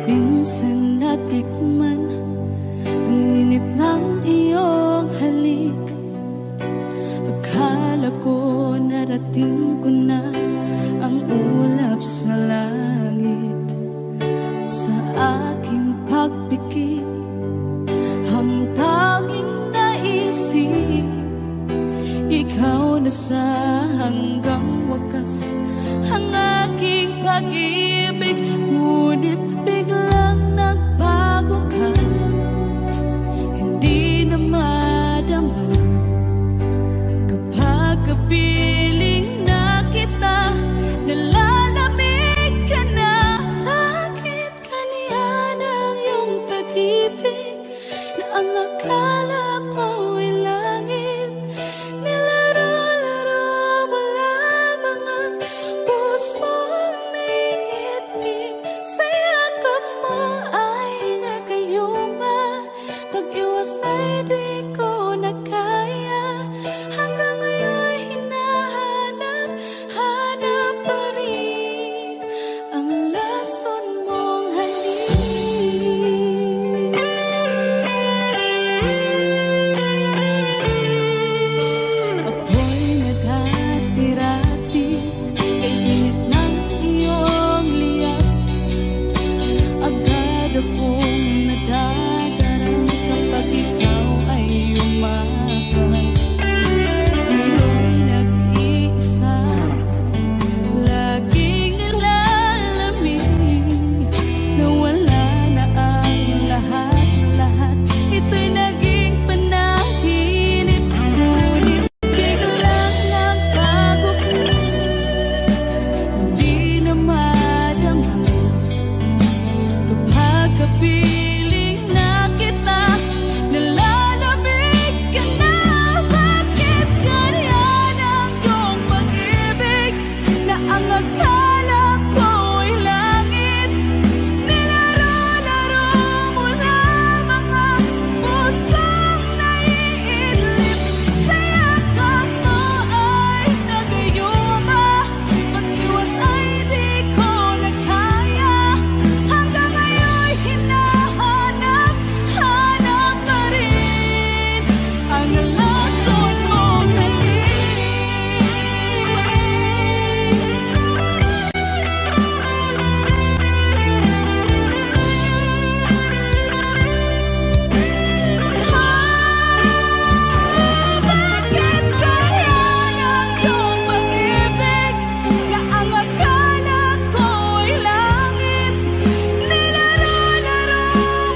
Minsan natikman ang init ng iyong halik. Akala ko narating ko na ang ulap sa langit. Sa aking pagpikit, ang tanging naisip, ikaw na sa hanggang wakas ang aking pag-ibig. Ngunit biglang nagbago ka, hindi na madama kapag kapiling na kita. Nalalamig ka na, bakit kaniyan ang iyong pag-ibig na ang akala ko'y langit? Nilaro-laro mo lamang ang pusong naiibig. Sa yakap mo ay nagayuma, pag-iwas ay di ko na kaya. Hanggang ngayon hinahanap, hanap pa rin ang lason mong halik. Ako'y naghatirati kay init ng iyong liyak. Agad akong nadadarang kapag ikaw ay umakan. Ngayon nag-iisa, laging nilalamig, nawala na ang lahat-lahat. Ito'y naging panaginip. Ngunit biglang nagbago ka, hindi na madama kapag kapiling na kita. Nalalamig ka na, bakit ganyan ang iyong pag-ibig na ang akala ko'y langit? Nilaro-laro mo lamang ang pusong naiidlip. Sa yakap mo ay nagayuma, pag-iwas ay di ko na kaya. Hanggang ngayon hinahanap, hanap pa rin ang lason mong halik. Bakit ganyan ang iyong pag-ibig na ang akala ko'y langit? Nilaro-laro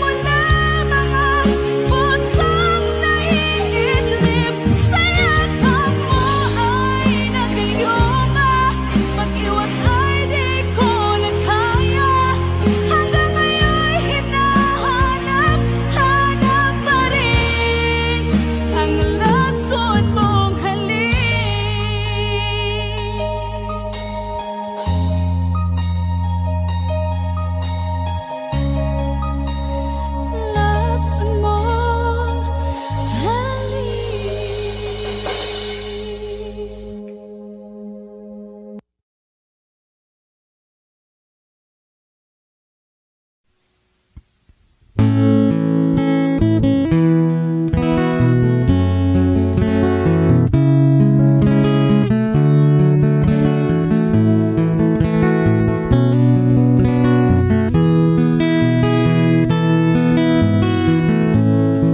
mo lamang ang pusong naiidlip. Sa yakap mo ay nagayuma, pag-iwas ay di ko na kaya. Hanggang ngayon hinahanap, hanap pa rin ang lason mong halik. Lason mong halik.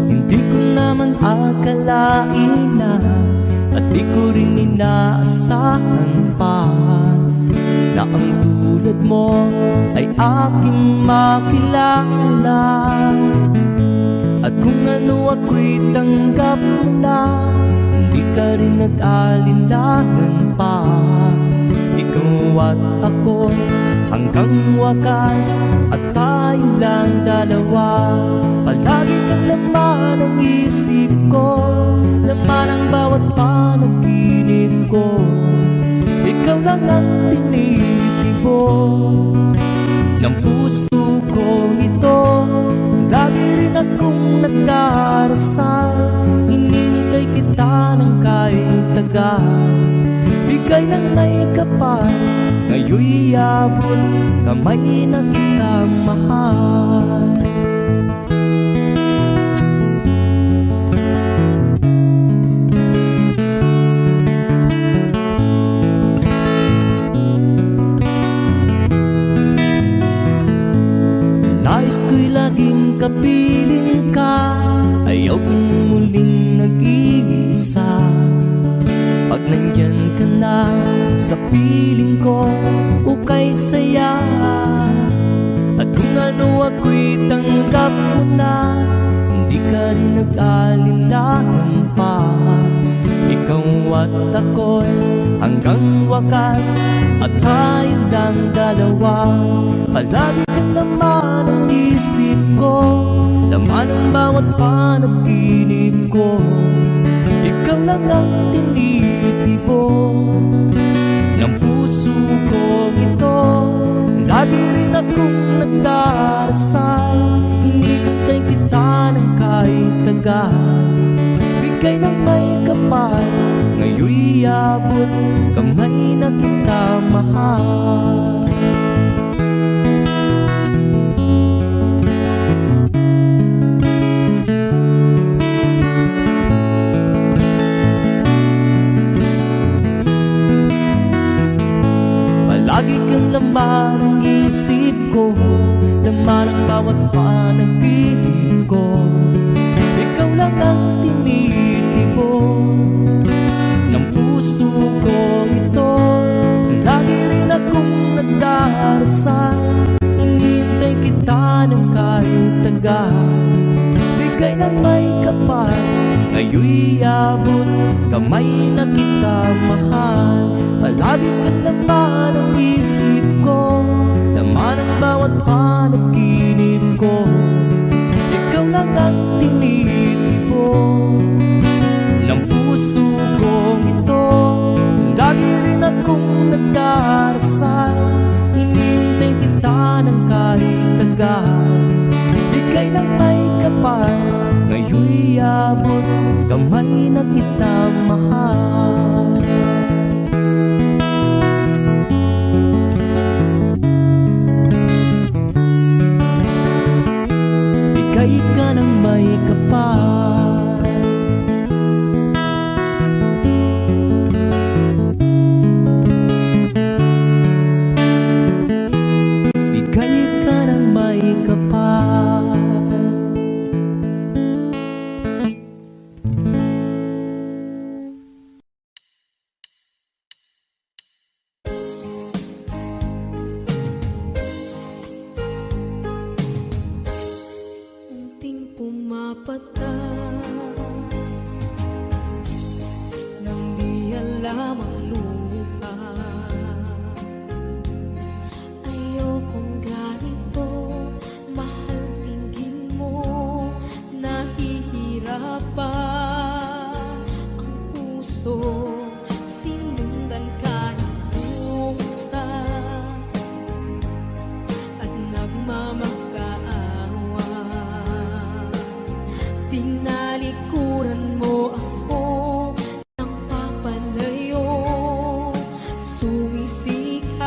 Hindi ko naman akalain na, at di ko rin inaasahan pa, na ang tulad mo ay aking makilala. At kung ano ako'y tanggap mo na, hindi ka rin nag-alinlangan pa. Ikaw at ako hanggang wakas, at tayo lang dalawa. Palagi kang laman ng isip ko, laman ang bawat panaginip ko. Ikaw lang ang tinitibo ng puso ko ito. Lagi rin akong nagdarasal, hinintay kita ng kahit tagal. Bigay ng may kapal, ngayon'y abot kamay na kita mahal. Nais ko'y laging kapiling ka, ayaw kong muling nag-iisa. Pag nandyan ka na sa piling ko, ukay saya. At kung ano ako'y tanggap mo na, hindi ka rin nag-alinlangan pa. Ikaw at ako'y hanggang wakas, at tayong lang dalawa. Palagi ka naman ang isip ko, laman ang bawat panaginip ko. Ikaw lang ang tinitipon ng puso ko ito. Lagi rin akong nagdarasal, hinihintay kita ng kahit tagal. Bigay ng may kapal, ngayon'y abot kamay na kita mahal. Lagi kang laman ang isip ko, laman ang bawat panaginip ko. Ikaw lang ang tinitipon ng puso ko ito. Lagi rin akong nagdarasal, hinihintay kita ng kahit tagal. Bigay ng may kapal, ngayon'y abot kamay na kita mahal. Palagi ka naman ang isip ko, laman ang bawat panaginip ko. Ikaw lang ang tinitipon ng puso ko ito. Lagi rin akong nagdarasal, hinihintay kita ng kahit tagal. Bigay ng may kapal, ngayon'y abot kamay na kita mahal. Bigay ka ng may kapal, bigay ka ng may kapal. Unting pumapatak nang di alam ang lupa. Ayokong ganito, mahal tingin mo, nahihirapan ang puso. Sinundan ka ng pusa at nagmamakaawa. Tinalikuran mo ako ng papalayo, sumisikap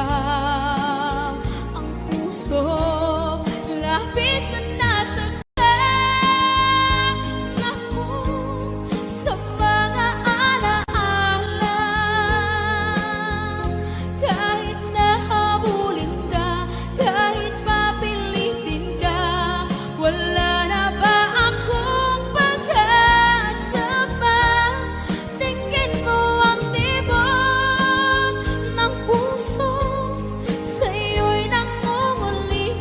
ang puso, labis na nasaktan ako sa mga alaala. Kahit nahabulin ka, kahit papilitin ka, wala na ba akong pag-asa pa? Tingin mo ang tibok ng puso, sa'yo'y nangungulila.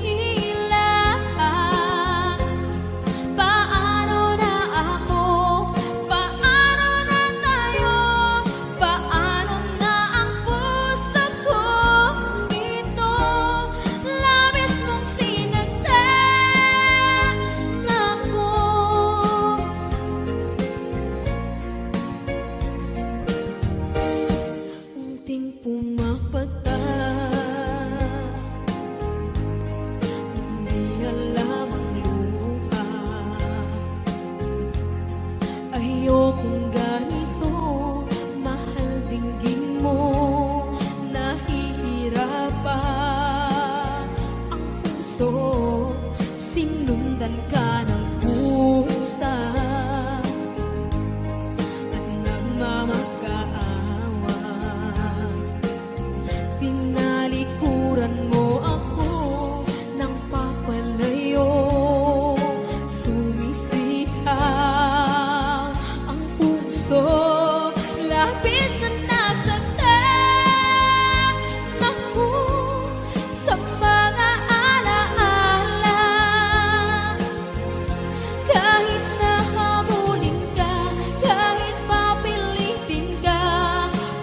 puso, sinundan ka ng pusa at nagmamakaawa. Tinalikuran mo ako ng papalayo, sumisihaw ang puso, labis na nasaktan ako sa mga alaala. Kahit nahabulin ka, kahit papilitin ka,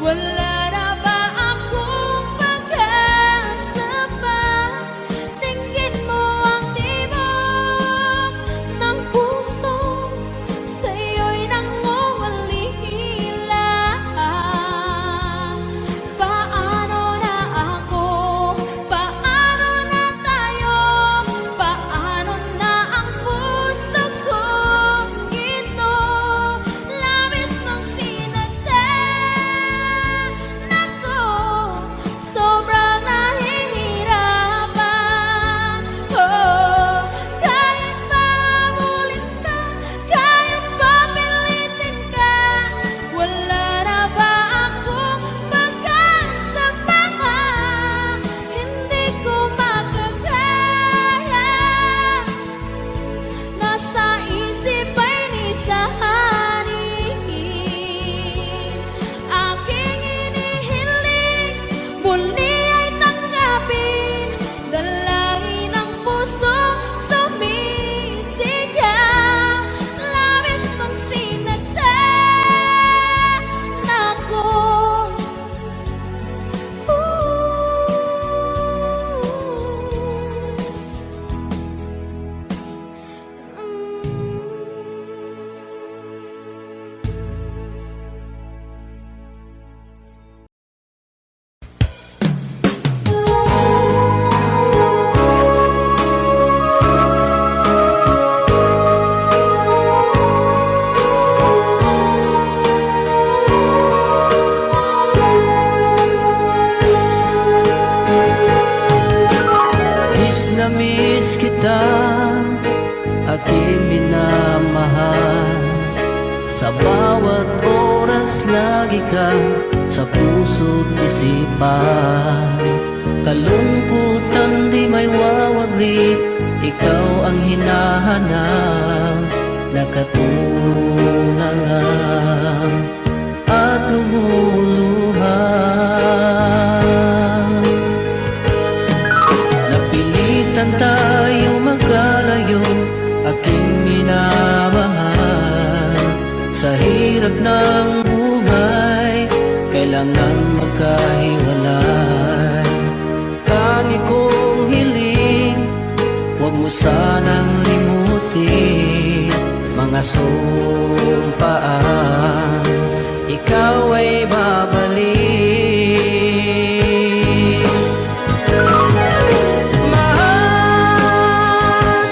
wala na ba akong pag-asa pa? Tingin mo ang tibok ng puso, sa'yo'y nangungalila. Paano na ako? Paano na tayo? Paano na ang puso kong ito? Labis mong sinaktan ako, sobrang nahihirapan. Oh, kahit mahabulin ka, kahit papilitin ka, wala na ba akong pag-asa pa? Hindi ko makakaya, nasa isip ay nisahanin. Aking inihiling, muli ay tanggapin, dalangin ang puso, sumisigaw. Labis mong sinaktan ako. Miss kita, aking minamahal. Sa bawat oras lagi ka sa puso't isipan. Kalungkutan di may wawaglit, ikaw ang hinahanap. Nakatulala at lumuluha. Napilitan tayo magkalayo, aking minamahal. Sa hirap ng buhay, kailangan magkahiwalay. Tangi kong hiling, huwag mo sanang limutin mga sumpaan, ikaw ay babalik. Mahal,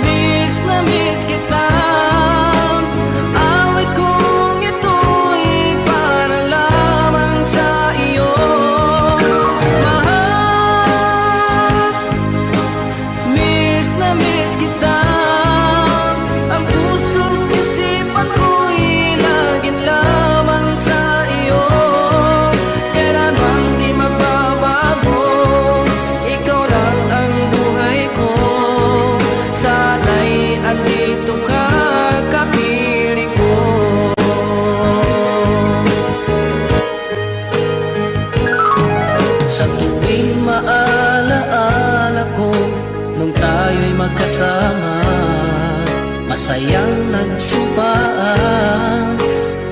miss na miss kita. Awit kong ito'y para lamang sa iyo. Mahal, miss na miss kita. Ang puso't isipan ko'y laging lamang sa iyo. Kailan bang di magbabago, ikaw lang ang buhay ko. Sana'y andito ka, kapiling ko. Sa tuwing maalaala ko, nung tayo'y magkasama, masayang nagsumpaan,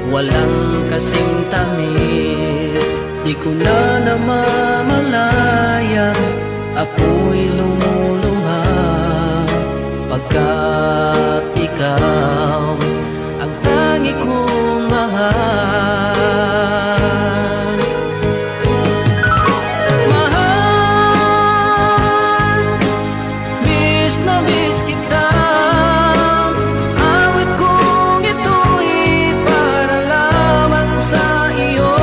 walang kasing tamis. Di ko na namamalayan, ako'y lumuluha, pagkat ikaw ang tangi kong mahal. Mahal, miss na miss kita. Awit kong ito'y para lamang sa iyo.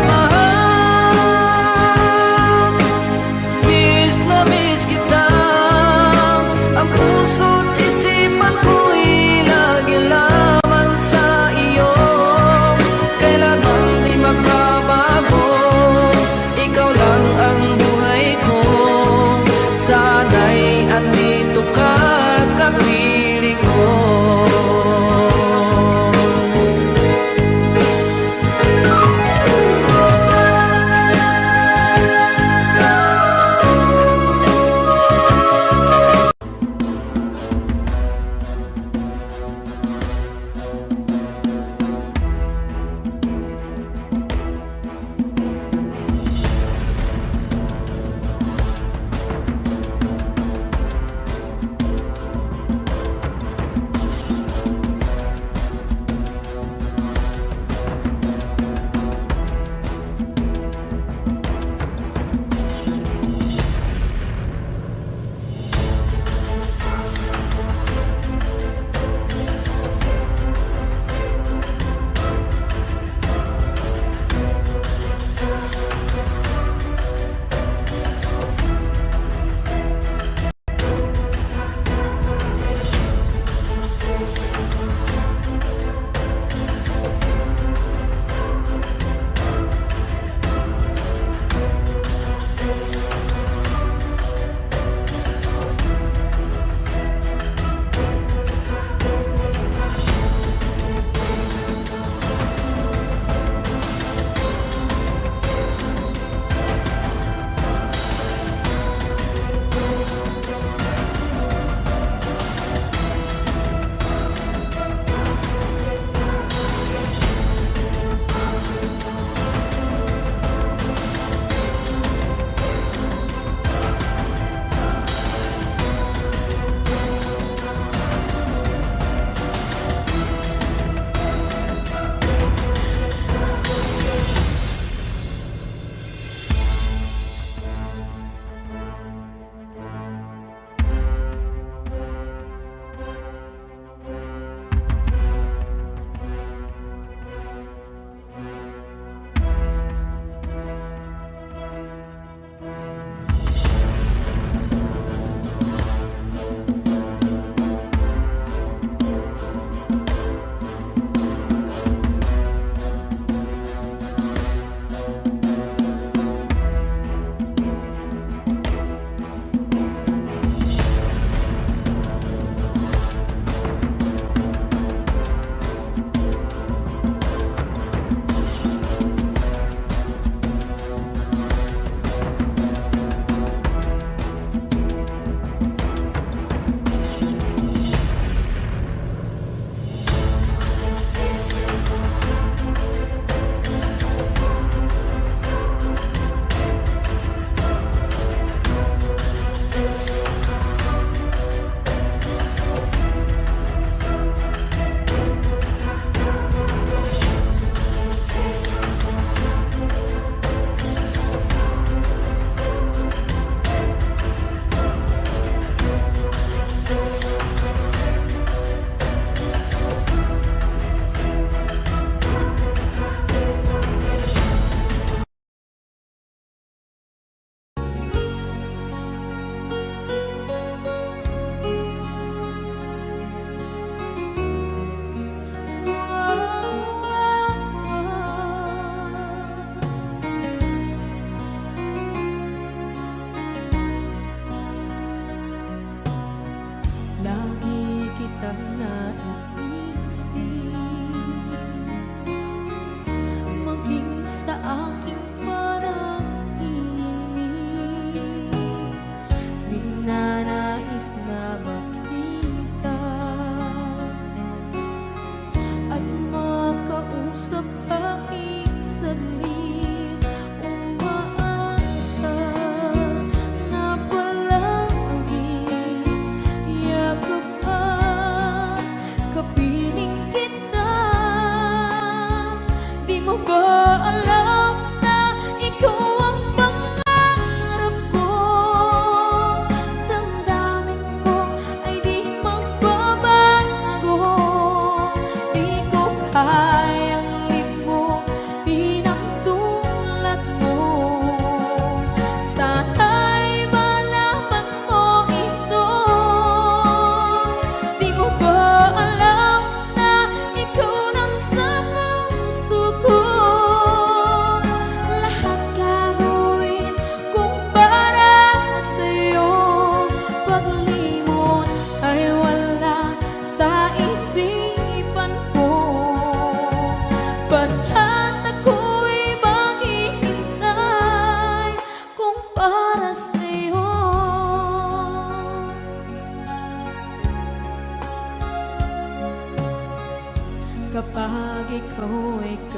Mahal, miss na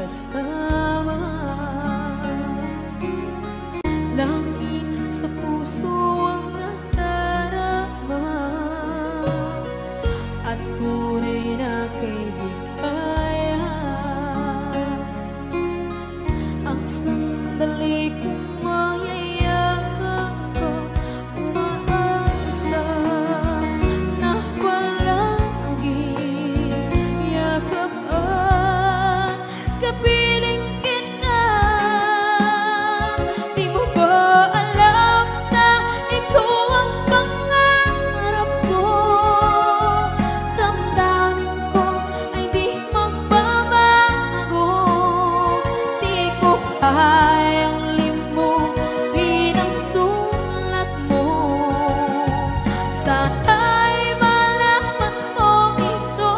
kasama. Langit sa puso ang nadarama, at tunay na kaibigan. Ang sandali kong mayayakap ko, umaasa na palaging yakap at kapiling kita. Di mo ba alam na ikaw ang pangarap ko? Damdamin ko ay di magbabago. Di ko kayang limutin ang tulad mo. Sana'y malaman mo ito.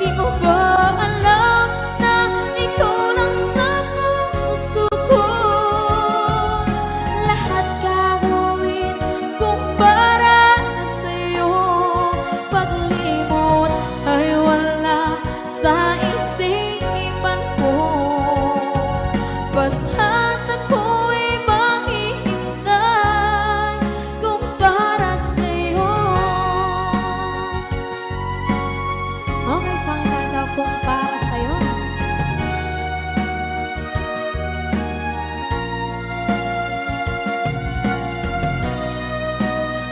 Di mo ba alam na ikaw lang sa puso ko? Lahat gagawin kung para sa'yo. Paglimot ay wala sa isipan ko. Basta't ako'y maghihintay kung para sa'yo. Okay, saan ka kung para sa'yo?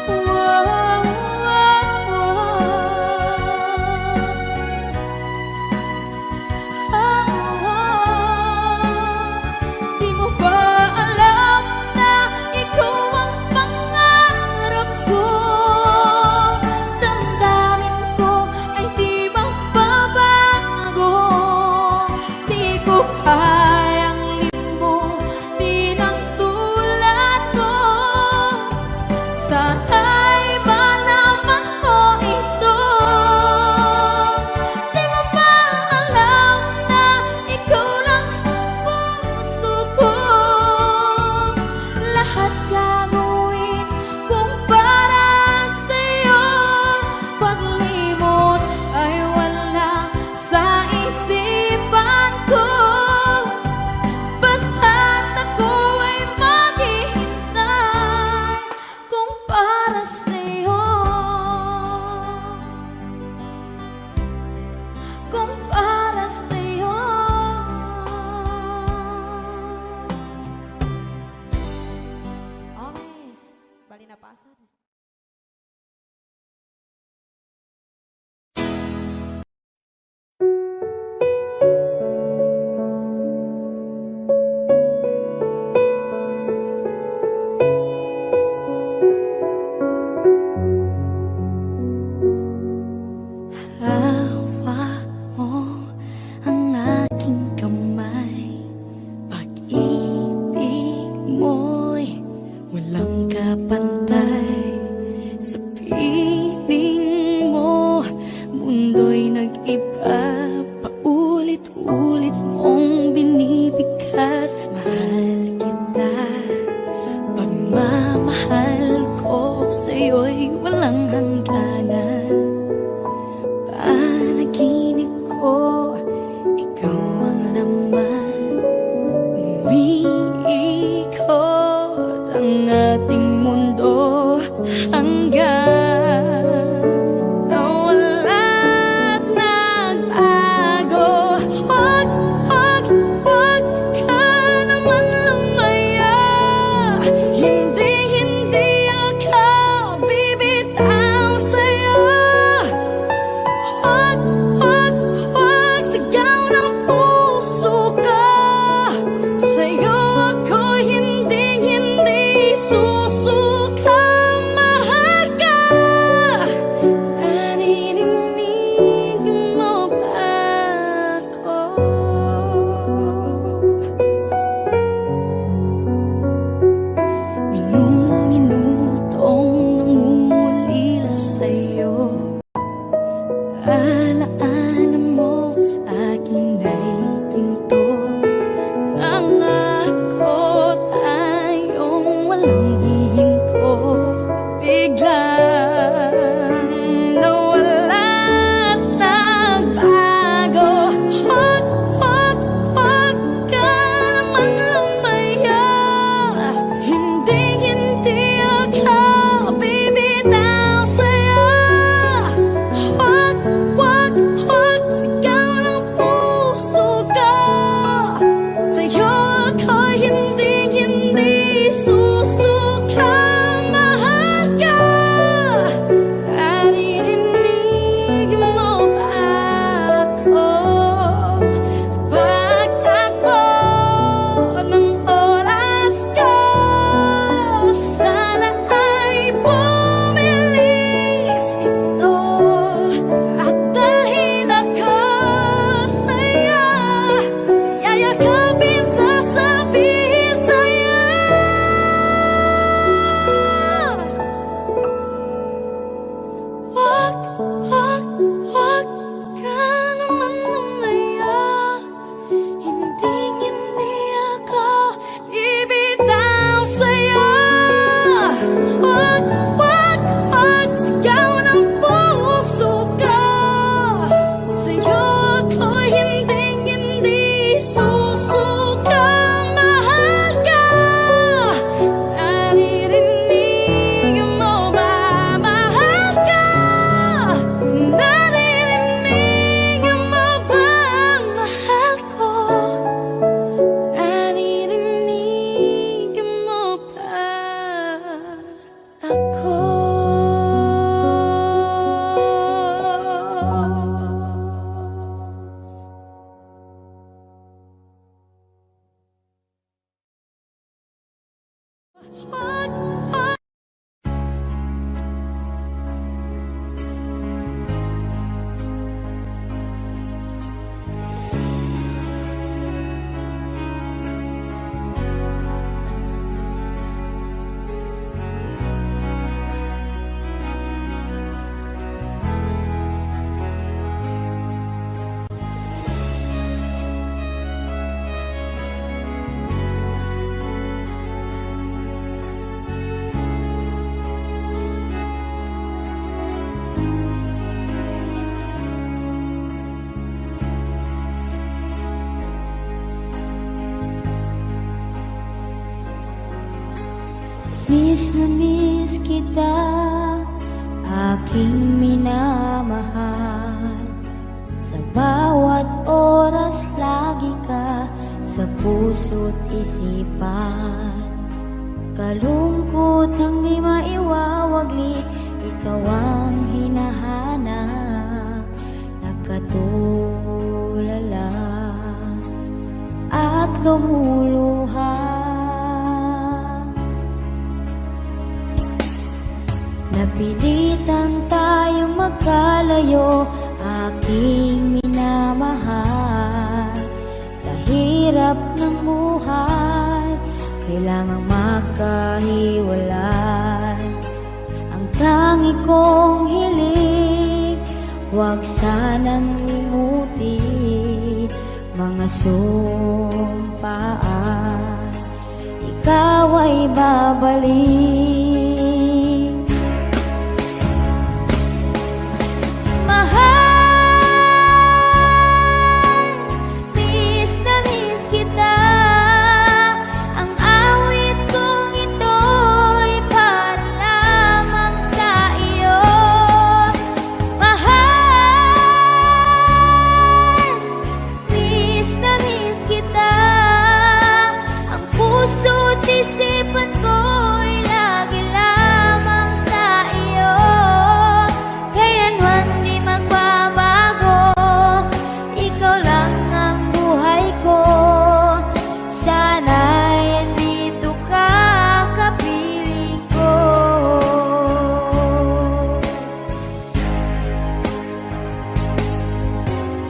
Wow, wow, Di mo ba alam na ikaw ang pangarap ko? Damdamin ko ay di magbabago. Di ko kayang limutin ang tulad mo. Sana'y malaman mo ito. Di mo ba alam na ikaw lang sa puso ko? Lahat gagawin kung para sa'yo. Paglimot ay wala sa isipan ko. Basta't ako ay maghihintay kung para sa'yo. Kung para sa'yo. Okay, bali na pasad. Hawak mo ang aking kamay. Pag-ibig mo'y walang kapantay. Sa piling mo, mundo'y nag-iba. Paulit-ulit mong binibigkas. Mahal kita. Pagmamahal ko sa'yo'y walang hangganan. Panaginip ko, ikaw ang laman. Umiikot ang ating mundo hanggang nawala't nagbago. Huwag, huwag, huwag ka naman lumaya. Hindi, hindi ako bibitaw sa'yo. Huwag, huwag, huwag sigaw ng puso ko. Sa'yo ako hindi, hindi susunod. na miss kita, aking minamahal. Sa bawat oras lagi ka sa puso't isipan. Kalungkot ang di maiwawagli, ikaw ang hinahanap. Nakatulala at lumuluha. Napilitan tayong magkalayo, aking minamahal. Sa hirap ng buhay, kailangang magkahiwalay. Ang tangi kong hiling, huwag sanang limutin mga sumpaan. Ikaw ay babalik. Mahal, miss na miss kita. Ang awit kong ito'y para lamang sa iyo. Mahal, miss na miss kita. Ang puso't isipan ko'y lagi lamang sa iyo. Kailanman di magbabago, ikaw lang ang buhay ko. Sana'y andito ka, kapiling ko.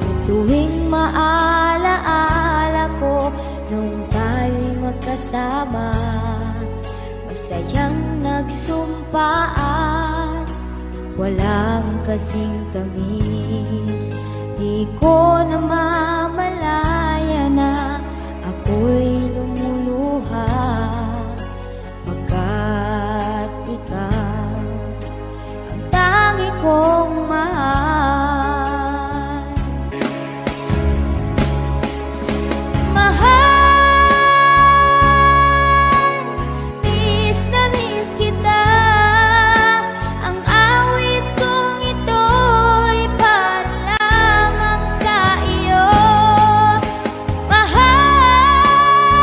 Sa tuwing maalaala ko nung tayo'y magkasama, masayang nagsumpaan, walang kasing tamis. Di ko namamalaya na ako'y lumuluha, pagkat ikaw ang tangi kong mahal. Mahal, miss na miss kita. Ang awit kong ito'y para lamang sa iyo. Mahal,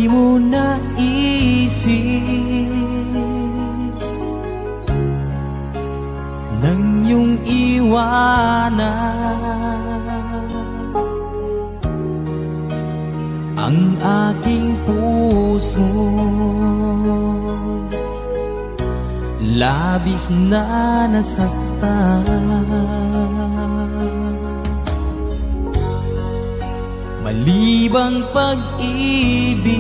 di mo naisip nang iyong iwanan ang aking puso. Labis na nasaktan, malibang pag-ibig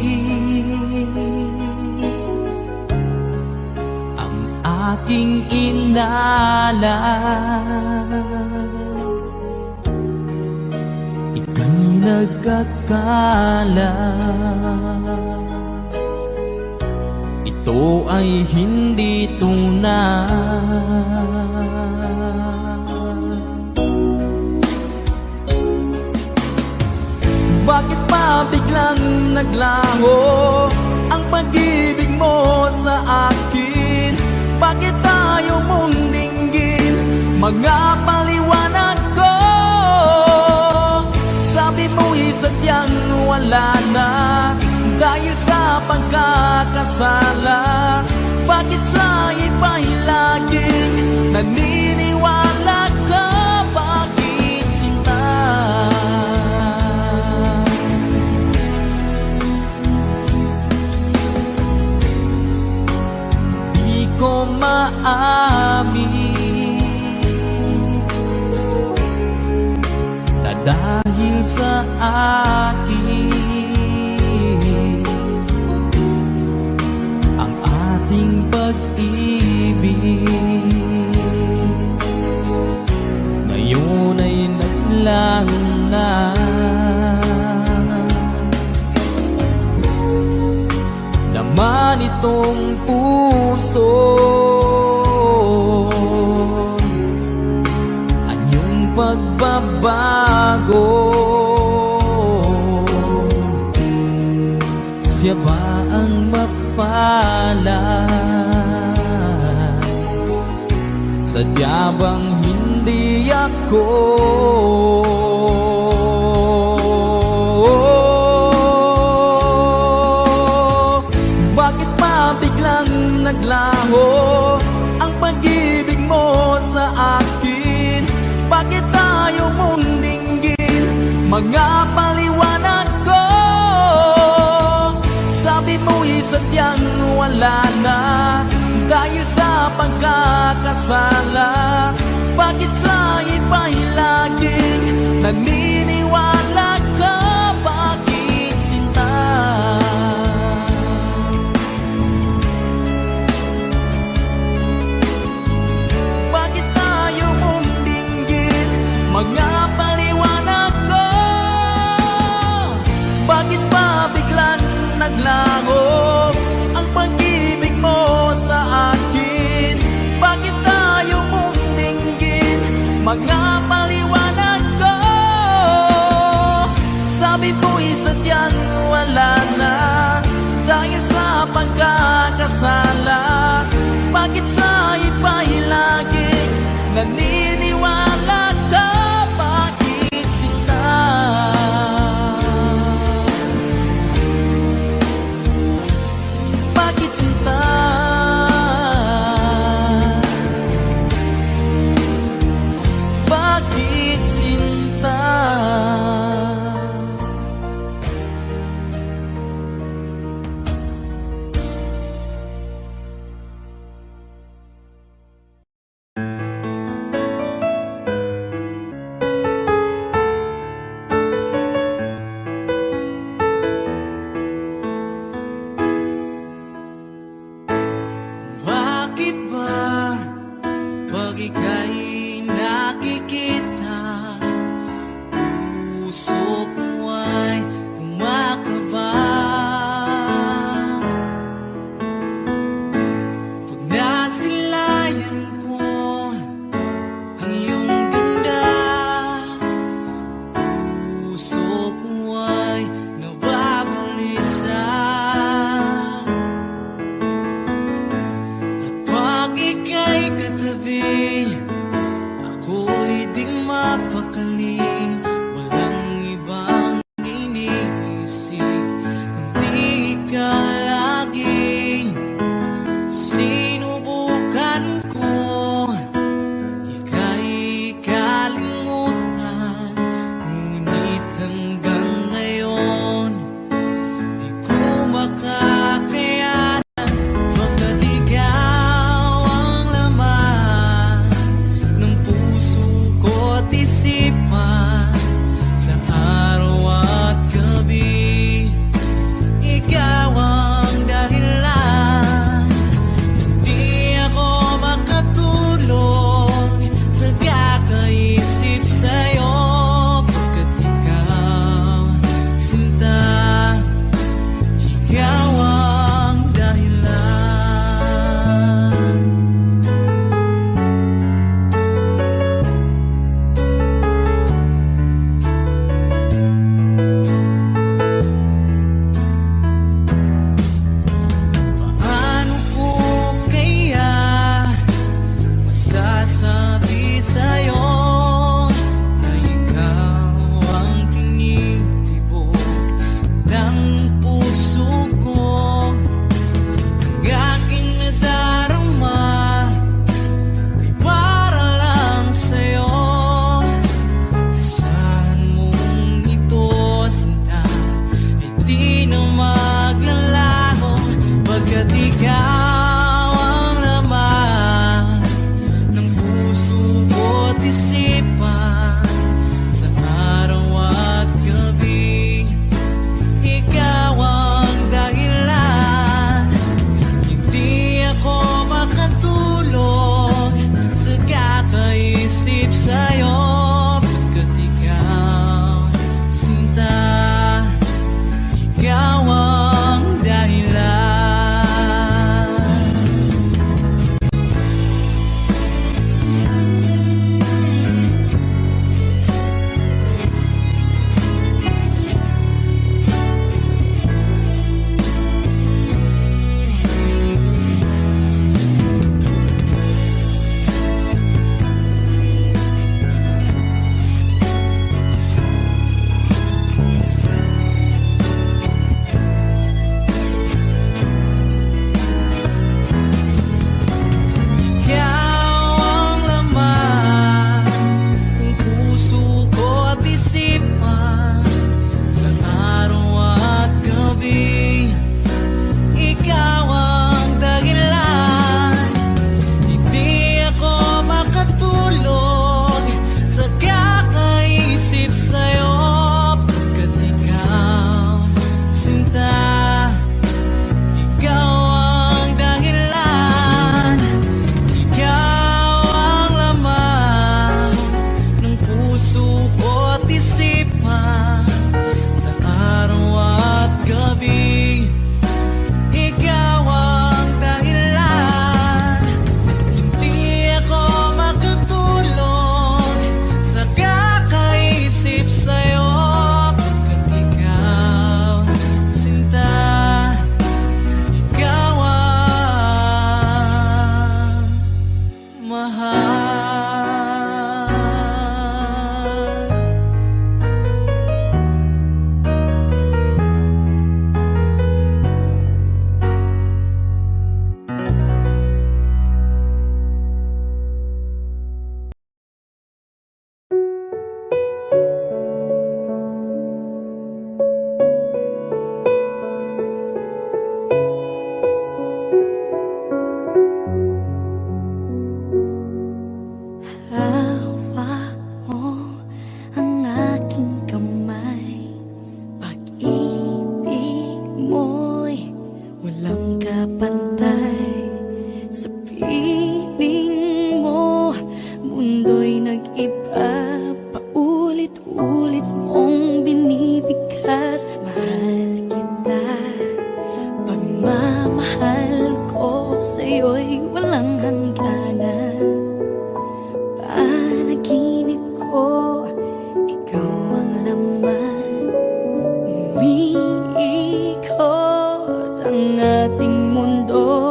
ang aking inalay. Ika'y nagkakala, ito ay hindi tunay. Bakit pa biglang naglaho ang pag-ibig mo sa akin? Bakit tayo mong dinggin mga paliwanag ko? Sabi mo'y sadyang wala na dahil sa pagkakasala. Bakit sa iba'y laging naniniwala ka? Bakit sinta? Di ko maamin na dahil sa akin ang ating pag-ibig ngayon ay naglaho na. Naman itong puso anyong pagbabago, siya ba ang mapalad? Sadya bang hindi ako? Bakit pa biglang naglaho ang pag-ibig mo sa akin? Bakit tayo mong dinggin mga paliwanag ko? Sabi mo'y sadyang wala na dahil sa pagkakasala. Bakit sa iba'y laging naniniwala ka? Bakit sinta? Bakit tayo mong dinggin mga paliwanag ko? Bakit pa biglang naglaho ang pag-ibig mo sa akin? Bakit tayo mong dinggin mga paliwanag ko? Sabi mo'y sadyang wala na dahil sa pagkakasala. Bakit sa iba'y laging naniniwala ka? Bakit sinta? Bakit sinta? Bakit sinta? ikaw ang laman ng puso ko't isipan. Sa araw at gabi, ikaw ang dahilan. Hindi ako makatulog sa kakaisip sa'yo, pagkat ikaw, sinta, ikaw ang dahilan. Ikaw ang laman ng puso ko't isipan. Sa araw at gabi, ikaw ang dahilan. Hindi ako makatulog sa kakaisip sa'yo, pagkat ikaw, sinta, ikaw ang dahilan. Ikaw ang laman ng puso ko't isipan. Sa araw at gabi, ikaw ang dahilan. Hindi ako makatulog sa kakaisip sa'yo, pagkat ikaw, sinta, ikaw ang mahal. Hawak mo ang aking kamay. Pag-ibig mo'y walang kapantay. Sa piling mo, mundo'y nag-iba. Paulit-ulit mong binibigkas. Mahal kita, pagmamahal ko sa'yo'y walang hangganan. Panaginip ko, ikaw ang laman. Umiikot ang ating mundo.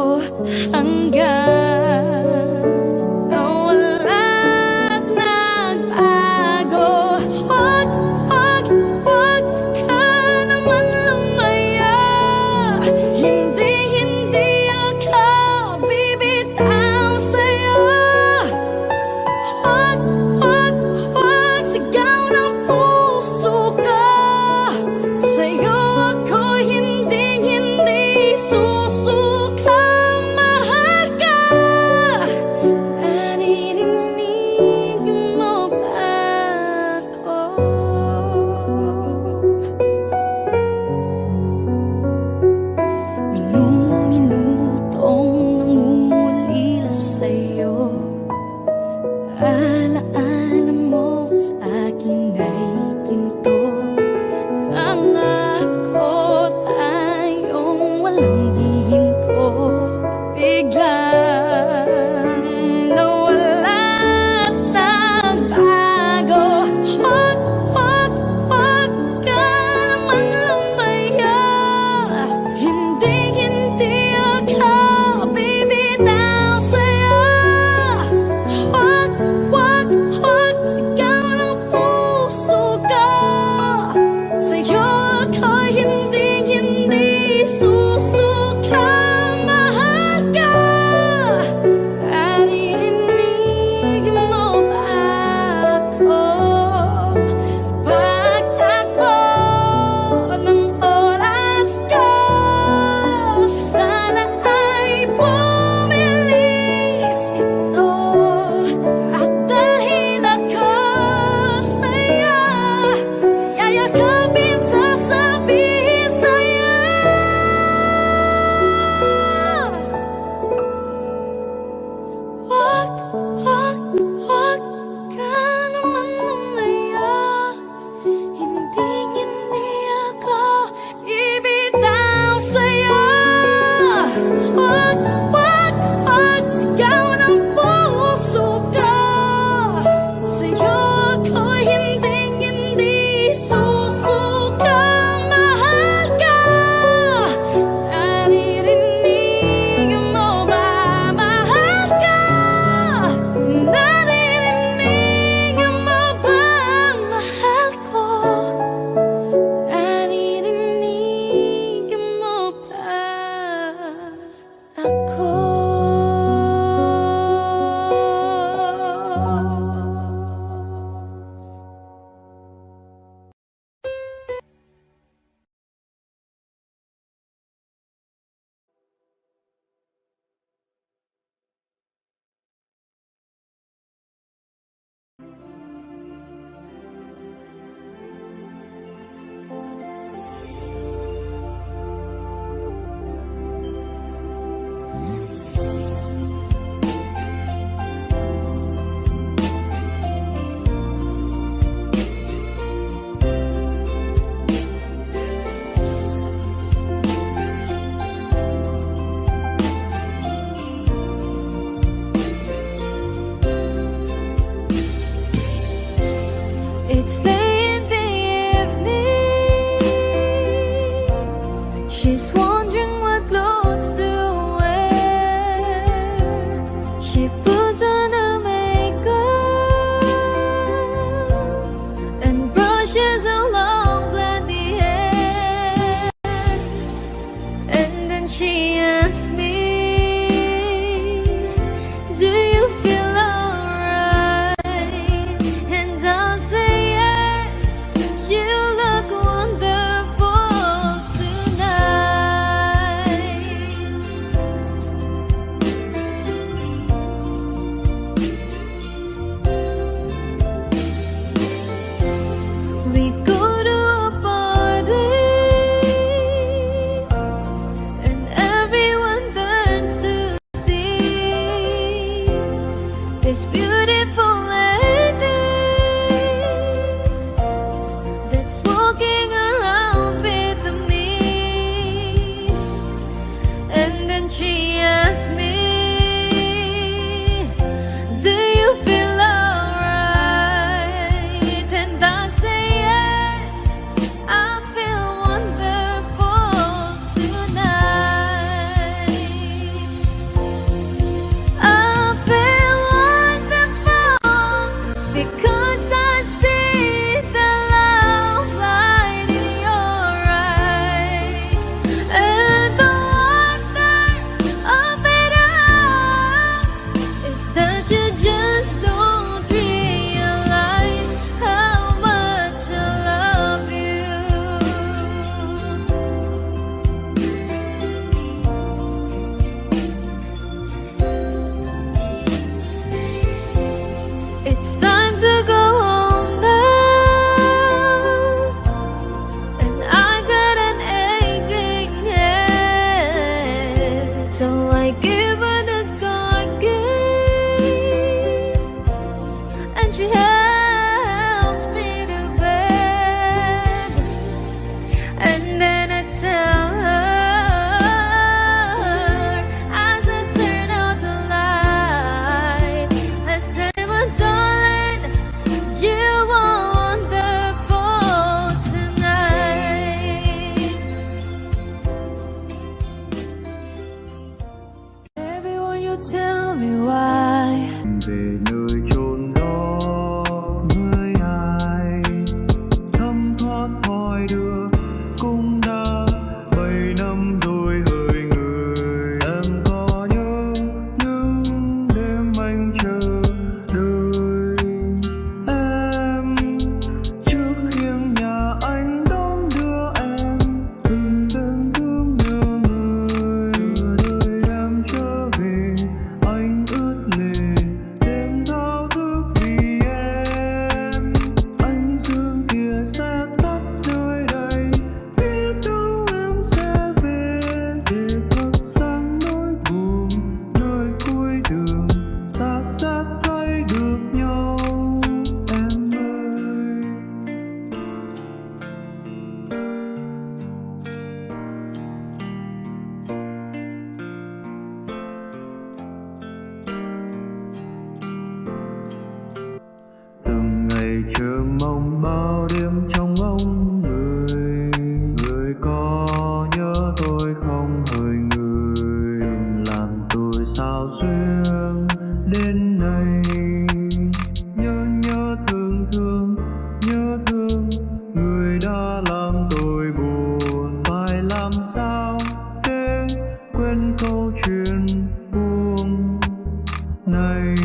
She's wondering what clothes to wear. She puts on her makeup and brushes her long blondy hair. And then she asks me, do you feel alright? And I'll say yes, you look wonderful tonight. We go to a party and everyone turns to see this beautiful lady that's walking around with me. And then she asks me, do you feel alright? And I say yes, I feel wonderful tonight. I feel wonderful because I see the love light in your eyes. And the wonder of it all is that you just don't realize how much I love you. It's time to go home now, and I got an aching head. So I give her the car keys, and she helps me to bed. And then I tell her, as I turn out the light, I say, my darling, you are wonderful tonight. Everyone, you tell me why. Về nơi chốn đó với ai thấm thoát thoi đưa cũng đã 7 năm rồi hỡi người. Em có nhớ những đêm anh chờ đợi em trước khiêng nhà anh đón đưa em từng đêm thương nhớ người. Chờ đợi em trở về anh ướt lệ đêm thao thức vì em. Ánh dương kia sẽ tắt nơi đây, biết đâu em sẽ về để thật sáng nỗi buồn nơi cuối đường. Ta sẽ thấy được nhau em ơi. Từng ngày chờ mong bao đêm trong ngóng người. Người có nhớ tôi không hỡi người? Đừng làm tôi sao xuyên đến nay. Nhớ nhớ thương thương, nhớ thương người đã làm tôi buồn. Phải làm sao để quên câu chuyện buồn này?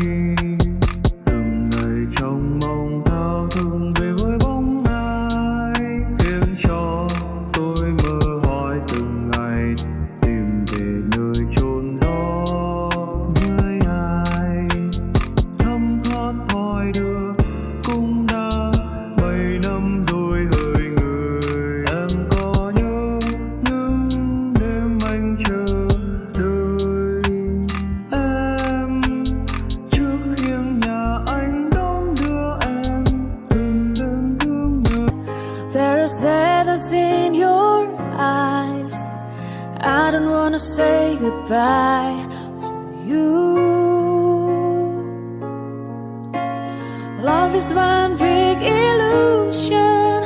Từng ngày trong mong thao thức về với bóng ai, khiến cho tôi mơ hoài từng ngày tìm về nơi chốn đó với ai thấm thoát thoi đưa cũng đã 7 năm rồi hỡi người. Em có nhớ những đêm anh chờ đợi em trước khiêng nhà anh đón đưa em từng đêm thương nhớ. There is sadness in your eyes. I don't wanna say goodbye to you. Love is one big illusion.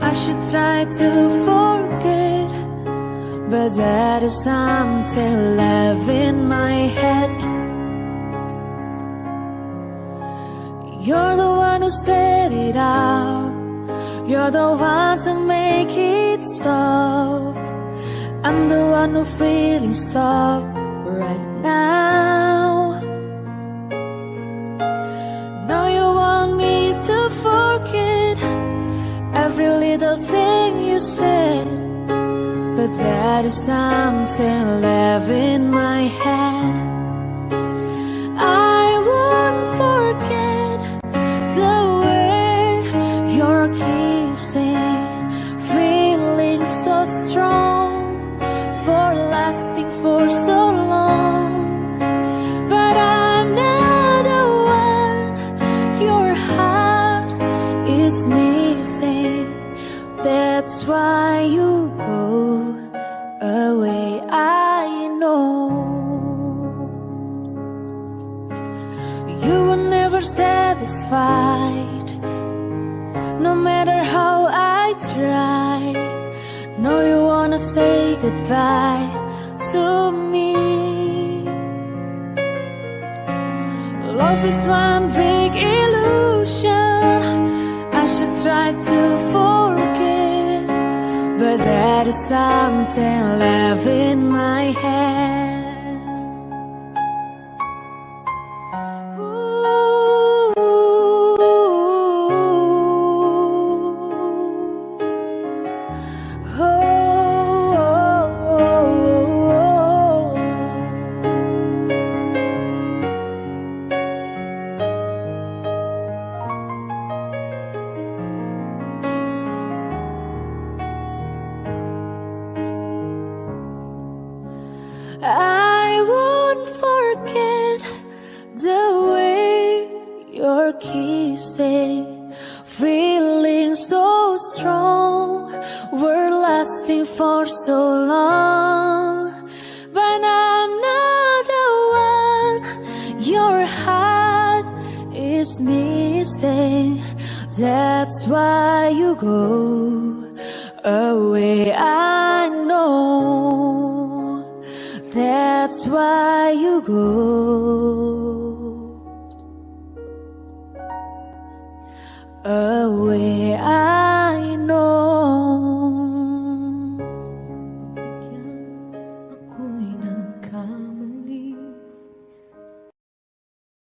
I should try to forget but that is something left in my head. You're the one who set it out. You're the one to make it stop. I'm the one who feeling stop right now. Now you want me to forget every little thing you said, but that is something left in my head. I won't forget the way you're kissing, feeling so strong, for lasting for so long. But I'm not the one your heart is missing. That's why you go away, I know. You were never satisfied, no matter how I try. No, you wanna say goodbye to me. Love is one big illusion I should try to forget, but that is something left in my head. I won't forget the way you're kissing, feeling so strong, we're lasting for so long. But I'm not the one your heart is missing. That's why you go away, I know. That's why you go away.